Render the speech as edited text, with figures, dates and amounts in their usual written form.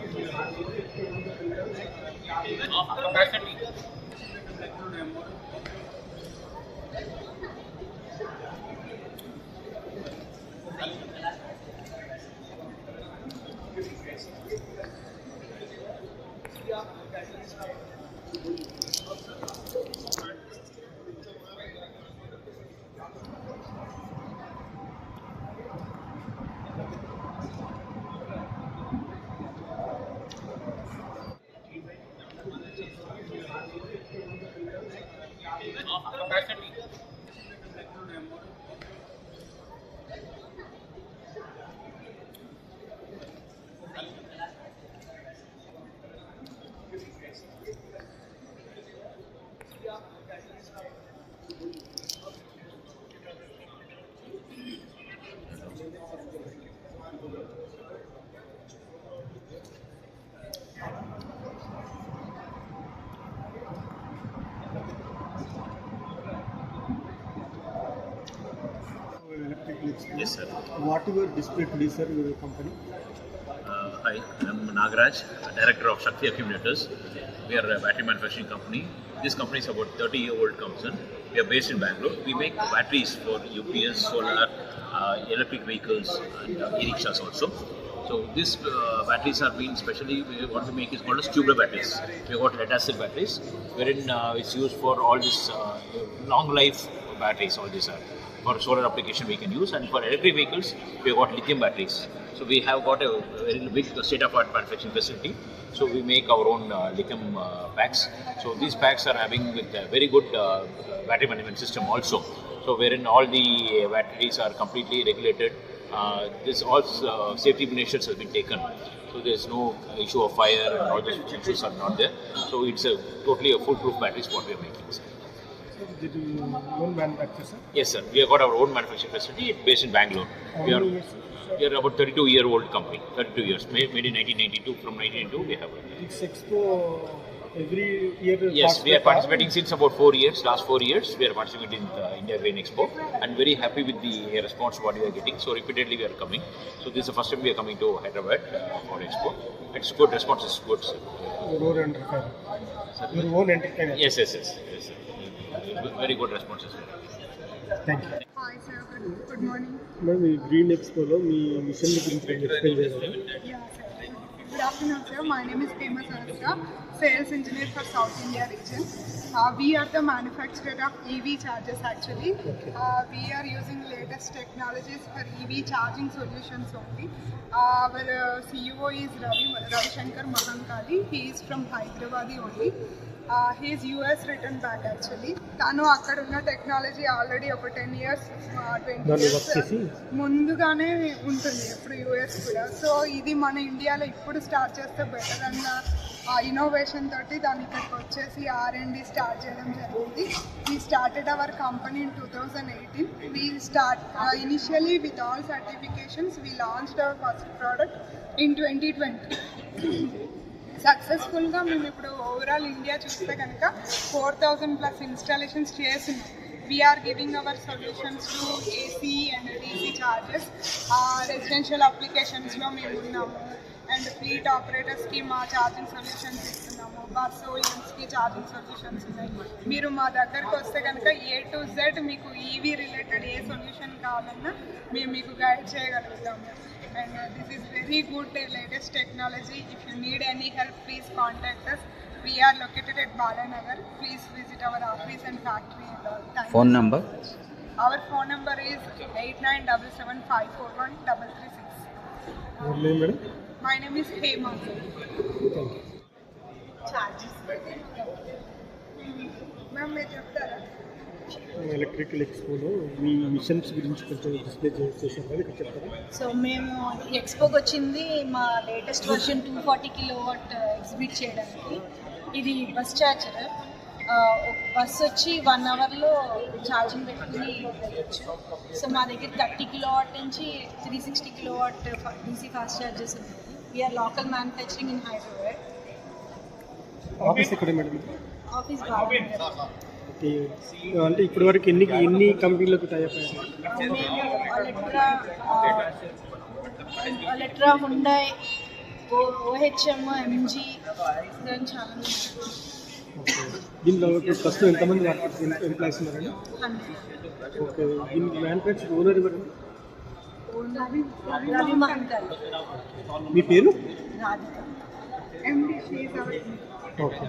capacity. Capacity. Electrical expert. Yes, sir. What is your display today, sir, your company? Hi, I'm Nagaraj, Director of Shakti Accumulators. We are a battery manufacturing company. This company is about 30-year-old company. We are based in Bangalore. We make batteries for UPS, solar, electric vehicles, and e-rickshaws also. So these batteries are being specially, what we make is called as tubular batteries. We got lead acid batteries, wherein it's used for all these long life batteries. All these are for solar application we can use, and for electric vehicles we have got lithium batteries. So we have got a very big state-of-art manufacturing facility. So we make our own lithium packs. So these packs are having with a very good battery management system also. So wherein all the batteries are completely regulated. This all safety measures have been taken. So there's no issue of fire and all those issues are not there. So it's totally a foolproof batteries what we are making. Sir. Did you own manufacture, sir? Yes, sir. We have got our own manufacturing facility. It's based in Bangalore. How We are, many years, sir? we are about 32-year-old company. 32 years. Made in 1992. From 1992 we have it. It's Expo every year. Yes, we are participating since about 4 years. Last 4 years, we are participating in the India Grain Expo, and very happy with the response what we are getting. So repeatedly we are coming. So this is the first time we are coming to Hyderabad for Expo. It's good. Response is good, sir. Your own enterprise. Your own enterprise. Yes, yes, yes, yes, sir. Very good responses. Thank you. Hi sir good morning. Madam ఈ green ఎక్స్పోలో మీ machine గురించి explain చేయాలి. Yeah sir good afternoon sir. My name is Hema Sahasra, sales engineer for South India region. We are the manufacturer of EV chargers actually. We are using latest technologies for EV charging solutions only. Our CEO is Ravi Shankar Mahankali. He is from Hyderabad only. He is US return back actually. తను అక్కడ ఉన్న technology already ఒక 10 years 20 years ముందుగానే ఉంటుంది ఎప్పుడు US కూడా. So ఇది మన ఇండియాలో ఇప్పుడు స్టార్ట్ చేస్తే బెటర్ అన్న ఇన్నోవేషన్ తోటి దాన్ని ఇక్కడికి వచ్చేసి R&D స్టార్ట్ చేయడం జరిగింది. We started our company in 2018. We start initially with all certifications we launched our first product in 2020. సక్సెస్ఫుల్గా మేము ఇప్పుడు ఓవరాల్ ఇండియా చూస్తే కనుక 4000+ ఇన్స్టాలేషన్స్ చేస్తున్నాం. We're giving our solutions to AC and DC charges. Residential అప్లికేషన్స్లో మేము ఉన్నాము, అండ్ ఫ్లీట్ ఆపరేటర్స్కి మా ఛార్జింగ్ సొల్యూషన్స్ ఇస్తున్నాము. బస్ ఓఎమ్స్కి ఛార్జింగ్ సొల్యూషన్స్ ఉన్నాయి. మీరు మా దగ్గరకు వస్తే కనుక A to Z మీకు EV రిలేటెడ్ ఏ సొల్యూషన్ కావాలన్నా మేము మీకు గైడ్ చేయగలుగుతాము. And this is very good latest technology. If you need any help, please contact us. We are located at Balanagar. Please visit our office and factory and all. Phone number? Our phone number is 8977541336. Your name, madam? My name is Hema. Thank you. Charges. Ma'am, may చెప్తారా? Electrical ఎక్స్పోలో మీ machines గురించి కొంచెం display చేసాం కదా, ఇక్కడ చెప్తారా? So మేము ఎక్స్పోకి వచ్చింది మా లేటెస్ట్ వర్షన్ 240 kW ఎగ్జిబిట్ చేయడానికి. ఇది బస్ ఛార్జర్. బస్ వచ్చి 1 అవర్లో ఛార్జింగ్ పెట్టుకుని వెళ్ళచ్చు. సో మా దగ్గర 30 kW నుంచి 360 kW DC ఫాస్ట్ ఛార్జెస్ ఉన్నాయి. We're local manufacturing in Hyderabad. Office ఎక్కడ మేడం? ఆఫీస్ బాగా. అంటే ఇప్పటి వరకు ఎన్ని కంపెనీలకు టైప్ అయ్యారు? మేము అలెట్రా, హుండై, ఓహెచ్ఎం, ఎంజీ దాని చాలా ఓకే. దీనిలో ఇప్పుడు ప్రస్తుతం ఎంతమంది ఎంప్లాయీస్ ఉన్నారండి? 100. ఓకే. దీనికి మ్యానుఫ్యాక్చర్ ఓనర్ ఎవరండి? రవి మహంకాల్, మీ పేరు? Radhika. MD, she is our okay.